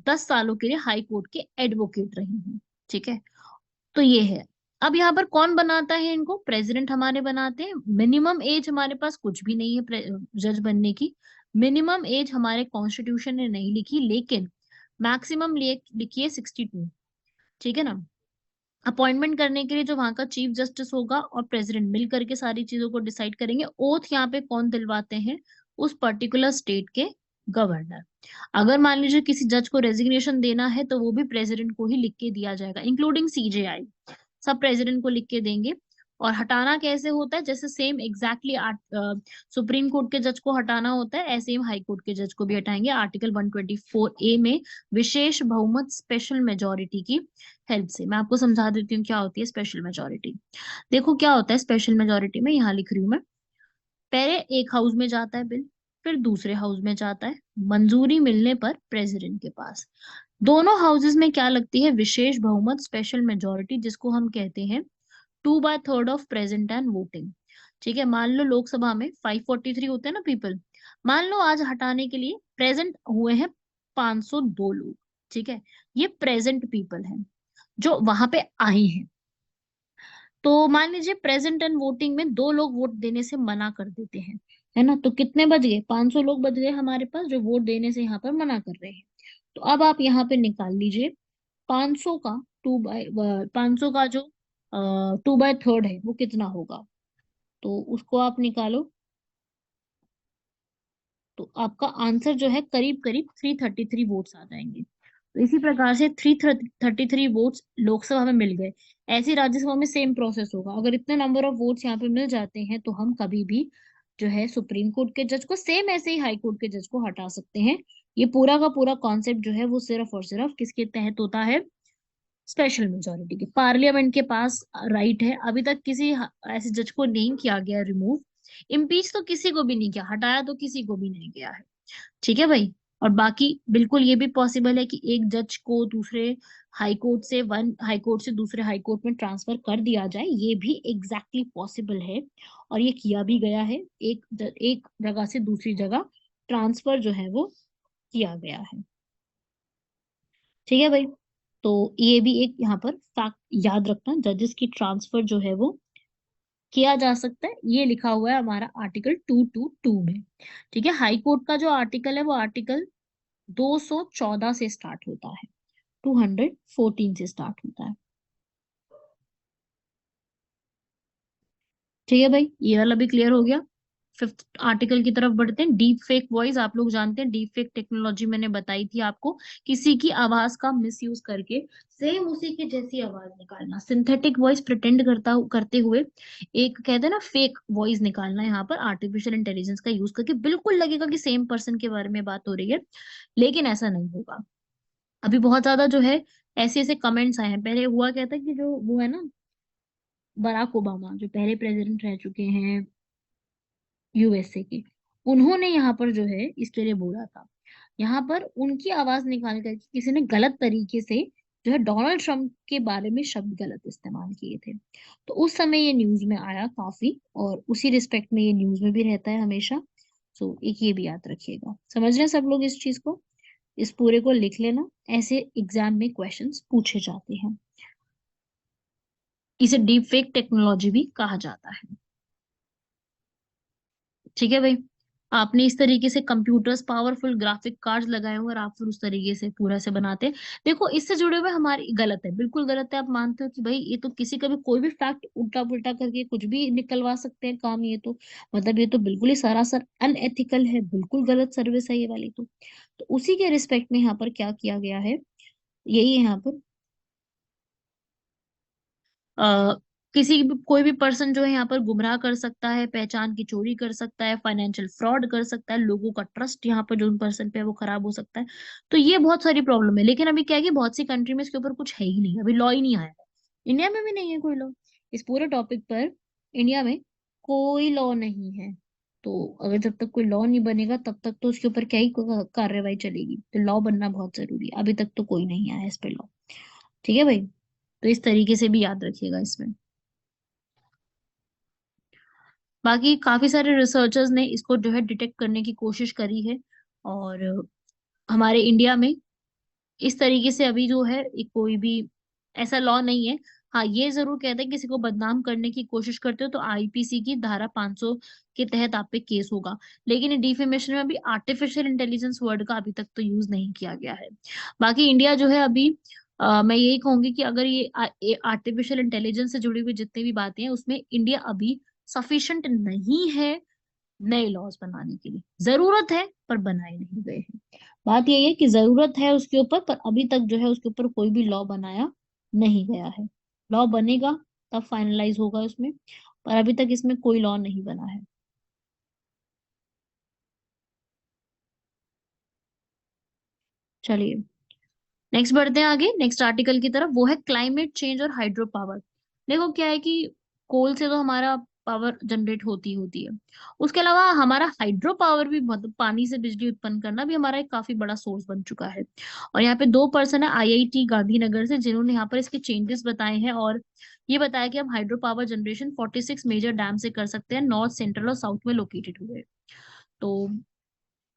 10 सालों के लिए हाई कोर्ट के एडवोकेट रहे हैं। ठीक है, तो ये है। अब यहाँ पर कौन बनाता है इनको? प्रेसिडेंट हमारे बनाते हैं। मिनिमम एज हमारे पास कुछ भी नहीं है जज बनने की। मिनिमम एज हमारे कॉन्स्टिट्यूशन ने नहीं लिखी, लेकिन मैक्सिमम लिखिए 62। ठीक है ना? अपॉइंटमेंट करने के लिए जो वहां का चीफ जस्टिस होगा और प्रेसिडेंट मिल करके सारी चीजों को डिसाइड करेंगे। ओथ यहाँ पे कौन दिलवाते हैं? उस पर्टिकुलर स्टेट के गवर्नर। अगर मान लीजिए किसी जज को रेजिग्नेशन देना है तो वो भी प्रेसिडेंट को ही लिख के दिया जाएगा, इंक्लूडिंग सीजेआई, सब प्रेसिडेंट को लिख के देंगे। और हटाना कैसे होता है? जैसे सेम एग्जैक्टली सुप्रीम कोर्ट के जज को हटाना होता है, ऐसे ही हाई कोर्ट के जज को भी हटाएंगे आर्टिकल 124A में, विशेष बहुमत स्पेशल मेजोरिटी की हेल्प से। मैं आपको समझा देती हूँ क्या होती है स्पेशल मेजोरिटी। देखो क्या होता है स्पेशल मेजोरिटी में, यहाँ लिख रही हूँ मैं। पहले एक हाउस में जाता है बिल, फिर दूसरे हाउस में जाता है, मंजूरी मिलने पर प्रेसिडेंट के पास। दोनों हाउसेस में क्या लगती है? विशेष बहुमत स्पेशल मेजोरिटी, जिसको हम कहते हैं 2/3 ऑफ प्रेजेंट एंड वोटिंग। ठीक है, मान लो लोकसभा में 543 होते हैं ना पीपल, मान लो आज हटाने के लिए प्रेजेंट हुए हैं 502 लोग। ठीक है, ये प्रेजेंट पीपल हैं जो वहां पे आए हैं। तो मान लीजिए प्रेजेंट एंड वोटिंग में दो लोग वोट देने से मना कर देते हैं, है ना? तो कितने बच गए? 500 लोग बच गए हमारे पास जो वोट देने से यहाँ पर मना कर रहे हैं। तो अब आप यहाँ पे निकाल लीजिए 500 का 500 का जो 2/3 है वो कितना होगा, तो उसको आप निकालो। तो आपका आंसर जो है करीब करीब 333 वोट्स आ जाएंगे। तो इसी प्रकार से 333 वोट्स लोकसभा में मिल गए। ऐसे ही राज्यसभा में सेम प्रोसेस होगा। अगर इतने नंबर ऑफ वोट्स यहाँ पे मिल जाते हैं तो हम कभी भी जो है सुप्रीम कोर्ट के जज को, सेम ऐसे ही हाई कोर्ट के जज को हटा सकते हैं। ये पूरा का पूरा कॉन्सेप्ट जो है वो सिर्फ और सिर्फ किसके तहत होता है? स्पेशल मेजोरिटी के। पार्लियामेंट के पास राइट है, अभी तक किसी ऐसे जज को नहीं किया गया रिमूव। इम्पीच तो किसी को भी नहीं किया, हटाया तो किसी को भी नहीं गया है। ठीक है भाई। और बाकी बिल्कुल ये भी पॉसिबल है कि एक जज को दूसरे हाई कोर्ट से, वन हाई कोर्ट से दूसरे हाई कोर्ट में ट्रांसफर कर दिया जाए, ये भी एग्जैक्टली पॉसिबल है। और ये किया भी गया है, एक जगह से दूसरी जगह ट्रांसफर जो है वो किया गया है। ठीक है भाई, तो ये भी एक यहाँ पर फैक्ट याद रखना, जजेस की ट्रांसफर जो है वो किया जा सकता है। ये लिखा हुआ है हमारा आर्टिकल 222 में। ठीक है, हाई कोर्ट का जो आर्टिकल है वो आर्टिकल 214 से स्टार्ट होता है, 214 से स्टार्ट होता है। ठीक है भाई, ये वाला भी क्लियर हो गया। फिफ्थ आर्टिकल की तरफ बढ़ते हैं। डीप फेक वॉइस, आप लोग जानते हैं डीप फेक टेक्नोलॉजी मैंने बताई थी आपको, किसी की आवाज का मिसयूज करके सेम उसी की जैसी आवाज निकालना, सिंथेटिक वॉइस प्रिटेंड करते हुए एक कहते हैं ना फेक वॉइस निकालना, यहाँ पर आर्टिफिशियल इंटेलिजेंस का यूज करके बिल्कुल लगेगा कि सेम पर्सन के बारे में बात हो रही है, लेकिन ऐसा नहीं होगा। अभी बहुत ज्यादा जो है ऐसे ऐसे कमेंट्स आए हैं। पहले हुआ क्या था कि जो वो है ना बराक ओबामा, जो पहले प्रेसिडेंट रह चुके हैं यूएसए के, उन्होंने यहाँ पर जो है इसके लिए बोला था, यहाँ पर उनकी आवाज निकाल करके किसी ने गलत तरीके से जो है डोनाल्ड ट्रंप के बारे में शब्द गलत इस्तेमाल किए थे। तो उस समय ये न्यूज में आया काफी, और उसी रिस्पेक्ट में ये न्यूज में भी रहता है हमेशा। सो एक ये भी याद रखिएगा। समझ रहे हैं सब लोग इस चीज को? इस पूरे को लिख लेना, ऐसे एग्जाम में क्वेश्चंस पूछे जाते हैं। इसे डीप फेक टेक्नोलॉजी भी कहा जाता है। ठीक है भाई, आपने इस तरीके से कंप्यूटर्स पावरफुल ग्राफिक कार्ड्स लगाए हुए और आप फिर उस तरीके से पूरा से बनाते हैं। देखो, इससे जुड़े हुए हमारी गलत है, बिल्कुल गलत है। आप मानते हो कि भाई ये तो किसी का भी कोई भी फैक्ट उल्टा पुल्टा करके कुछ भी निकलवा सकते हैं काम, ये तो मतलब ये तो बिल्कुल ही सरासर अनएथिकल है, बिल्कुल गलत सर्विस है ये वाली। तो उसी के रिस्पेक्ट में यहाँ पर क्या किया गया है, यही है यहाँ पर आ, किसी भी कोई भी पर्सन जो है यहाँ पर गुमराह कर सकता है, पहचान की चोरी कर सकता है, फाइनेंशियल फ्रॉड कर सकता है, लोगों का ट्रस्ट यहाँ पर जो उन पर्सन पे है वो खराब हो सकता है। तो ये बहुत सारी प्रॉब्लम है, लेकिन अभी क्या है कि बहुत सी कंट्री में इसके ऊपर कुछ है ही नहीं, अभी लॉ ही नहीं आया है। इंडिया में भी नहीं है कोई लॉ इस पूरे टॉपिक पर। इंडिया में कोई लॉ नहीं है। तो अगर जब तक कोई लॉ नहीं बनेगा तब तक तो उसके ऊपर क्या ही कार्रवाई चलेगी। तो लॉ बनना बहुत जरूरी है, अभी तक तो कोई नहीं आया है इस पे लॉ। ठीक है भाई, तो इस तरीके से भी याद रखिएगा इसमें। बाकी काफी सारे रिसर्चर्स ने इसको जो है डिटेक्ट करने की कोशिश करी है। और हमारे इंडिया में इस तरीके से अभी जो है कोई भी ऐसा लॉ नहीं है। हाँ, ये जरूर कहते हैं किसी को बदनाम करने की कोशिश करते हो तो आईपीसी की धारा 500 के तहत आप पे केस होगा। लेकिन डिफेमेशन में अभी आर्टिफिशियल इंटेलिजेंस वर्ड का अभी तक तो यूज नहीं किया गया है। बाकी इंडिया जो है अभी मैं यही कहूंगी कि अगर ये आर्टिफिशियल इंटेलिजेंस से जुड़ी हुई जितनी भी बातें हैं उसमें इंडिया अभी सफिशिएंट नहीं है नए लॉज बनाने के लिए। जरूरत है पर बनाए नहीं गए हैं। बात यही है कि जरूरत है उसके ऊपर, पर अभी तक जो है उसके ऊपर कोई भी लॉ बनाया नहीं गया है। लॉ बनेगा तब फाइनलाइज होगा उसमें, पर अभी तक इसमें कोई लॉ नहीं बना है। चलिए नेक्स्ट बढ़ते हैं आगे, नेक्स्ट आर्टिकल की तरफ। वो है क्लाइमेट चेंज और हाइड्रो पावर। देखो क्या है कि कोल से तो हमारा पावर जनरेट होती है। उसके अलावा हमारा हाइड्रो पावर भी, मतलब पानी से बिजली उत्पन्न करना भी हमारा एक काफी बड़ा सोर्स बन चुका है। और यहाँ पे दो पर्सन है आईआईटी गांधीनगर से जिन्होंने यहाँ पर इसके चेंजेस बताए हैं। और ये बताया कि हम hydro power generation 46 major dam से कर सकते हैं, नॉर्थ सेंट्रल और साउथ में लोकेटेड हुए। तो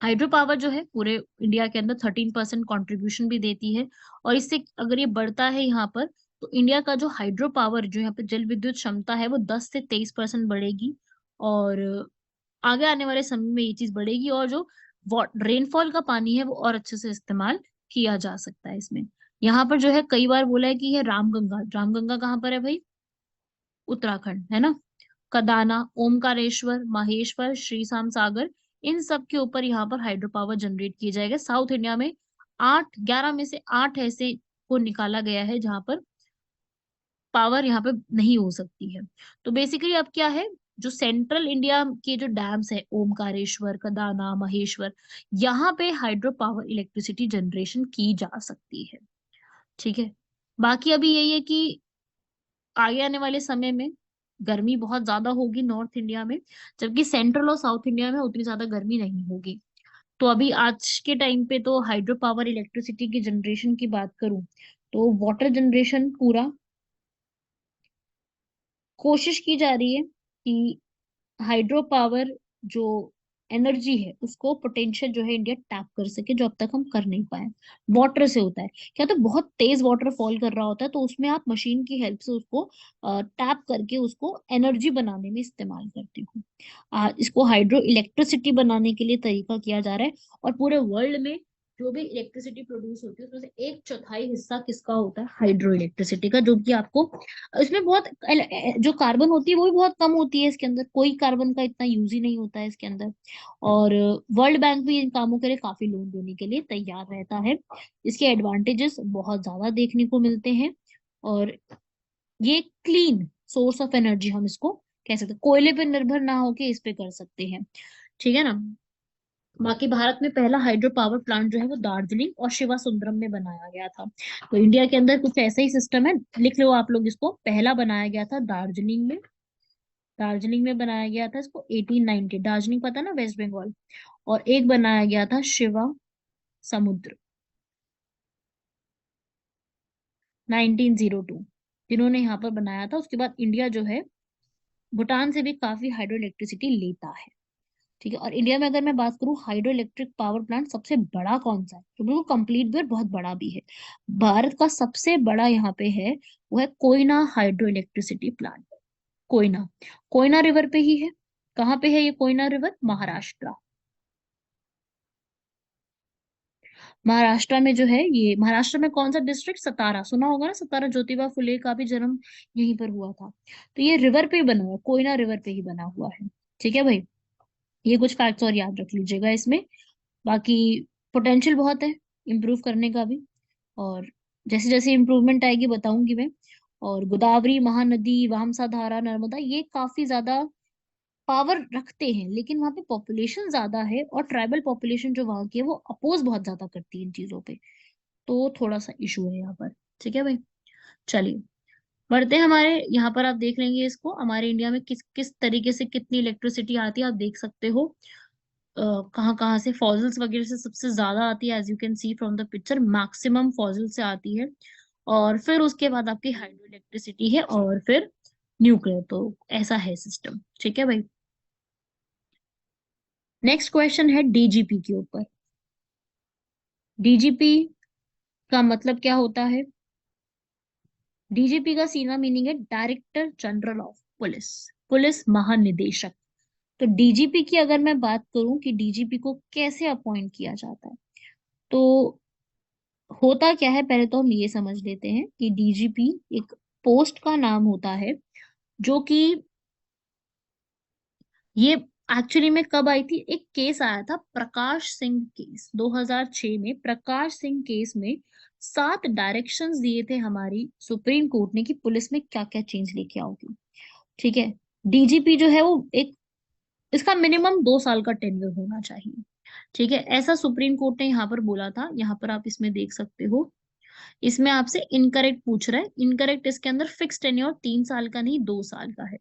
हाइड्रो पावर जो है पूरे इंडिया के अंदर 13% कॉन्ट्रीब्यूशन भी देती है। और इससे अगर ये बढ़ता है यहाँ पर तो इंडिया का जो हाइड्रो पावर जो यहाँ पे जल विद्युत क्षमता है वो 10 से 23% बढ़ेगी। और आगे आने वाले समय में ये चीज बढ़ेगी और जो रेनफॉल का पानी है वो और अच्छे से इस्तेमाल किया जा सकता है इसमें। यहाँ पर जो है कई बार बोला है कि ये रामगंगा, रामगंगा कहाँ पर है भाई? उत्तराखंड है ना। कदाना, ओमकारेश्वर, माहेश्वर, श्री शाम सागर, इन सब के ऊपर यहाँ पर हाइड्रो पावर जनरेट किया जाएगा। साउथ इंडिया में 8 11 में से 8 ऐसे को निकाला गया है जहां पर पावर यहाँ पे नहीं हो सकती है। तो बेसिकली अब क्या है, जो सेंट्रल इंडिया के जो डैम्स है ओमकारेश्वर, कदाना, महेश्वर, यहाँ पे हाइड्रो पावर इलेक्ट्रिसिटी जनरेशन की जा सकती है। ठीक है। बाकी अभी यही है कि आगे आने वाले समय में गर्मी बहुत ज्यादा होगी नॉर्थ इंडिया में, जबकि सेंट्रल और साउथ इंडिया में उतनी ज्यादा गर्मी नहीं होगी। तो अभी आज के टाइम पे तो हाइड्रो पावर इलेक्ट्रिसिटी की जनरेशन की बात करूं तो वाटर जनरेशन पूरा कोशिश की जा रही है कि हाइड्रो पावर जो एनर्जी है उसको पोटेंशियल जो है इंडिया टैप कर सके, जो अब तक हम कर नहीं पाए। वाटर से होता है क्या, तो बहुत तेज वाटर फॉल कर रहा होता है तो उसमें आप मशीन की हेल्प से उसको टैप करके उसको एनर्जी बनाने में इस्तेमाल करते हो। इसको हाइड्रो इलेक्ट्रिसिटी बनाने के लिए तरीका किया जा रहा है। और पूरे वर्ल्ड में जो भी इलेक्ट्रिसिटी प्रोड्यूस होती है उसमें से 1/4 हिस्सा किसका होता है? हाइड्रो इलेक्ट्रिसिटी का। जो कि आपको इसमें बहुत जो कार्बन होती है वो भी बहुत कम होती है, इसके अंदर कोई कार्बन का इतना यूज ही नहीं होता है इसके अंदर। और वर्ल्ड बैंक भी इन कामों के लिए काफी लोन देने के लिए तैयार रहता है। इसके एडवांटेजेस बहुत ज्यादा देखने को मिलते हैं। और ये क्लीन सोर्स ऑफ एनर्जी हम इसको कह सकते हैं, कोयले पे निर्भर ना होके इस पे कर सकते हैं। ठीक है ना। बाकी भारत में पहला हाइड्रो पावर प्लांट जो है वो दार्जिलिंग और शिवा सुंदरम में बनाया गया था। तो इंडिया के अंदर कुछ ऐसा ही सिस्टम है, लिख लो आप लोग इसको। पहला बनाया गया था दार्जिलिंग में, दार्जिलिंग में बनाया गया था इसको 1890, दार्जिलिंग पता ना, वेस्ट बंगाल। और एक बनाया गया था शिवा समुद्र 1902, जिन्होंने यहाँ पर बनाया था। उसके बाद इंडिया जो है भूटान से भी काफी हाइड्रो इलेक्ट्रिसिटी लेता है। ठीक है। और इंडिया में अगर मैं बात करूं हाइड्रो इलेक्ट्रिक पावर प्लांट सबसे बड़ा कौन सा है, तो बिल्कुल कंप्लीट भी और बहुत बड़ा भी है। भारत का सबसे बड़ा यहाँ पे है, वो है Koyna hydro electricity plant. Koyna, Koyna river पे ही है। कहाँ पे है ये कोयना रिवर? महाराष्ट्र। महाराष्ट्र में जो है ये, महाराष्ट्र में कौन सा डिस्ट्रिक्ट? सतारा, सुना होगा ना, सतारा ज्योतिबा फुले का भी जन्म यहीं पर हुआ था। तो ये रिवर पे ही बना हुआ है, कोयना रिवर पे ही बना हुआ है। ठीक है भाई, ये कुछ फैक्ट्स और याद रख लीजिएगा इसमें। बाकी पोटेंशियल बहुत है इम्प्रूव करने का भी, और जैसे जैसे इम्प्रूवमेंट आएगी बताऊंगी मैं। और गोदावरी, महानदी, वामसा धारा, नर्मदा, ये काफी ज्यादा पावर रखते हैं, लेकिन वहां पे पॉपुलेशन ज्यादा है और ट्राइबल पॉपुलेशन जो वहां की है वो अपोज बहुत ज्यादा करती है इन चीजों पे। तो थोड़ा सा इशू है यहाँ पर। ठीक है भाई, चलिए बढ़ते हैं। हमारे यहाँ पर आप देख लेंगे इसको, हमारे इंडिया में किस किस तरीके से कितनी इलेक्ट्रिसिटी आती है आप देख सकते हो। कहाँ कहाँ से फॉसिल्स वगैरह से सबसे ज्यादा आती है, as you can see from the picture maximum fossil से आती है। और फिर उसके बाद आपकी हाइड्रो इलेक्ट्रिसिटी है, और फिर न्यूक्लियर। तो ऐसा है सिस्टम। ठीक है भाई, नेक्स्ट क्वेश्चन है डीजीपी के ऊपर। डीजीपी का मतलब क्या होता है? डीजीपी का सीधा मीनिंग है director general of police, police महानिदेशक। तो डीजीपी की अगर मैं बात करूं कि डीजीपी को कैसे अपॉइंट किया जाता है, तो होता क्या है, पहले तो हम ये समझ लेते हैं कि डीजीपी एक पोस्ट का नाम होता है, जो कि ये एक्चुअली में कब आई थी, एक केस आया था प्रकाश सिंह केस 2006 में। प्रकाश सिंह केस में 7 डायरेक्शंस दिए थे हमारी सुप्रीम कोर्ट ने कि पुलिस में क्या क्या चेंज लेके आओगी। ठीक है, डीजीपी जो है वो एक, इसका मिनिमम 2 साल का टेन्योर होना चाहिए। ठीक है, ऐसा सुप्रीम कोर्ट ने यहाँ पर बोला था। यहाँ पर आप इसमें देख सकते हो, इसमें आपसे इनकरेक्ट पूछ रहा है। इनकरेक्ट, इसके अंदर फिक्स टेन्योर 3 साल का नहीं 2 साल का है।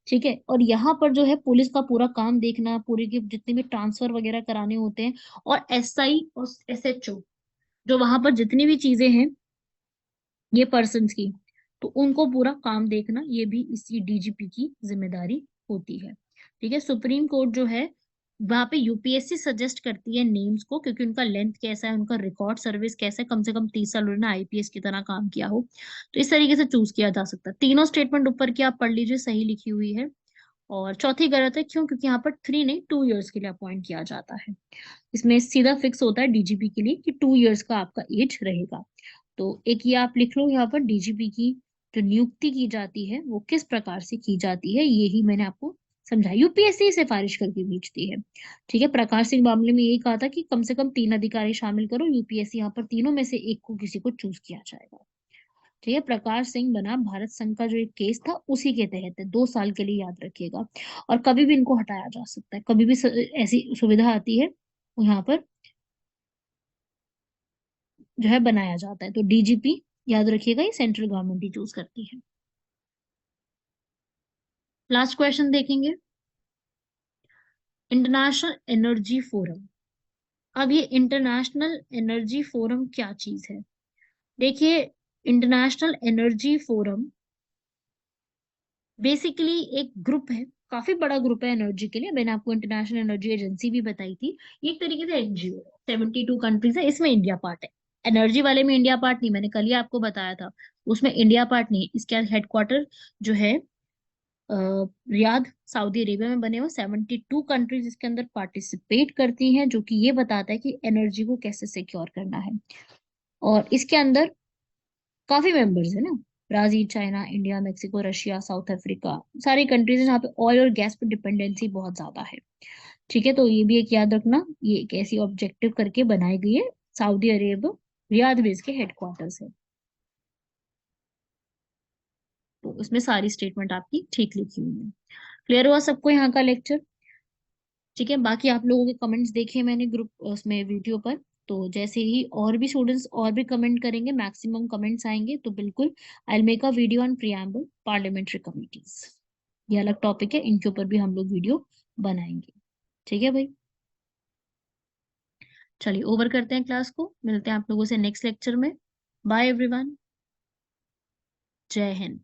ठीक है, और यहाँ पर जो है पुलिस का पूरा काम देखना, पूरे के जितने भी ट्रांसफर वगैरह कराने होते हैं, और एसआई और एसएचओ, जो वहां पर जितनी भी चीजें हैं ये पर्सन्स की, तो उनको पूरा काम देखना, ये भी इसी डीजीपी की जिम्मेदारी होती है। ठीक है, सुप्रीम कोर्ट जो है वहां पे यूपीएससी सजेस्ट करती है नेम्स को, क्योंकि उनका लेंथ कैसा है, उनका रिकॉर्ड सर्विस कैसा है, कम से कम 30 साल उन्होंने आईपीएस की तरह काम किया हो, तो इस तरीके से चूज किया जा सकता है। तीनों स्टेटमेंट ऊपर की आप पढ़ लीजिए, सही लिखी हुई है। और चौथी गलत है, क्यों? क्योंकि यहाँ पर 3 नहीं 2 इयर्स के लिए अपॉइंट किया जाता है। इसमें सीधा फिक्स होता है डीजीपी के लिए कि 2 इयर्स का आपका एज रहेगा। तो एक ये आप लिख लो यहाँ पर, डीजीपी की जो नियुक्ति की जाती है वो किस प्रकार से की जाती है, यही मैंने आपको समझाया। यूपीएससी सिफारिश करके भेजती है। ठीक है, प्रकाश सिंह मामले में यही कहा था कि कम से कम 3 अधिकारी शामिल करो, यूपीएससी यहाँ पर तीनों में से एक को किसी को चूज किया जाएगा। ठीक है, प्रकाश सिंह बना भारत संघ का जो एक केस था उसी के तहत है, 2 साल के लिए, याद रखिएगा। और कभी भी इनको हटाया जा सकता है, कभी भी ऐसी सुविधा आती है वो यहाँ पर जो है बनाया जाता है। तो डीजीपी याद रखिएगा, ये सेंट्रल गवर्नमेंट ही चूज करती है। लास्ट क्वेश्चन देखेंगे, इंटरनेशनल एनर्जी फोरम। अब ये इंटरनेशनल एनर्जी फोरम क्या चीज है? देखिए, इंटरनेशनल एनर्जी फोरम बेसिकली एक ग्रुप है, काफी बड़ा ग्रुप है एनर्जी के लिए। मैंने आपको इंटरनेशनल एनर्जी एजेंसी भी बताई थी, ये एक तरीके से एनजीओ है। 72 कंट्रीज है, इसमें इंडिया पार्ट है। एनर्जी वाले में इंडिया पार्ट नहीं, मैंने कल ही आपको बताया था, उसमें इंडिया पार्ट नहीं है। इसका हेडक्वार्टर जो है रियाद, सऊदी अरेबिया में बने हुए। 72 कंट्रीज इसके अंदर पार्टिसिपेट करती हैं, जो कि ये बताता है कि एनर्जी को कैसे सिक्योर करना है। और इसके अंदर काफी मेंबर्स है ना, Brazil, China, India, Mexico, Russia, south Africa, सारी कंट्रीज है जहाँ पे ऑयल और गैस पे डिपेंडेंसी बहुत ज्यादा है। ठीक है, तो ये भी एक याद रखना, ये एक ऐसी ऑब्जेक्टिव करके बनाई गई है। सऊदी अरेब रियाद में इसके हेडक्वार्टर्स है। तो इसमें सारी स्टेटमेंट आपकी ठीक लिखी हुई है। क्लियर हुआ सबको यहाँ का लेक्चर? ठीक है, बाकी आप लोगों के कमेंट्स देखे मैंने ग्रुप उसमें वीडियो पर। तो जैसे ही और भी स्टूडेंट्स और भी कमेंट करेंगे, मैक्सिमम कमेंट्स आएंगे, तो बिल्कुल I will make a video on preamble parliamentary committees. ये अलग टॉपिक है, इनके ऊपर भी हम लोग वीडियो बनाएंगे। ठीक है भाई, चलिए ओवर करते हैं क्लास को, मिलते हैं आप लोगों से नेक्स्ट लेक्चर में। बाय एवरीवन, जय हिंद।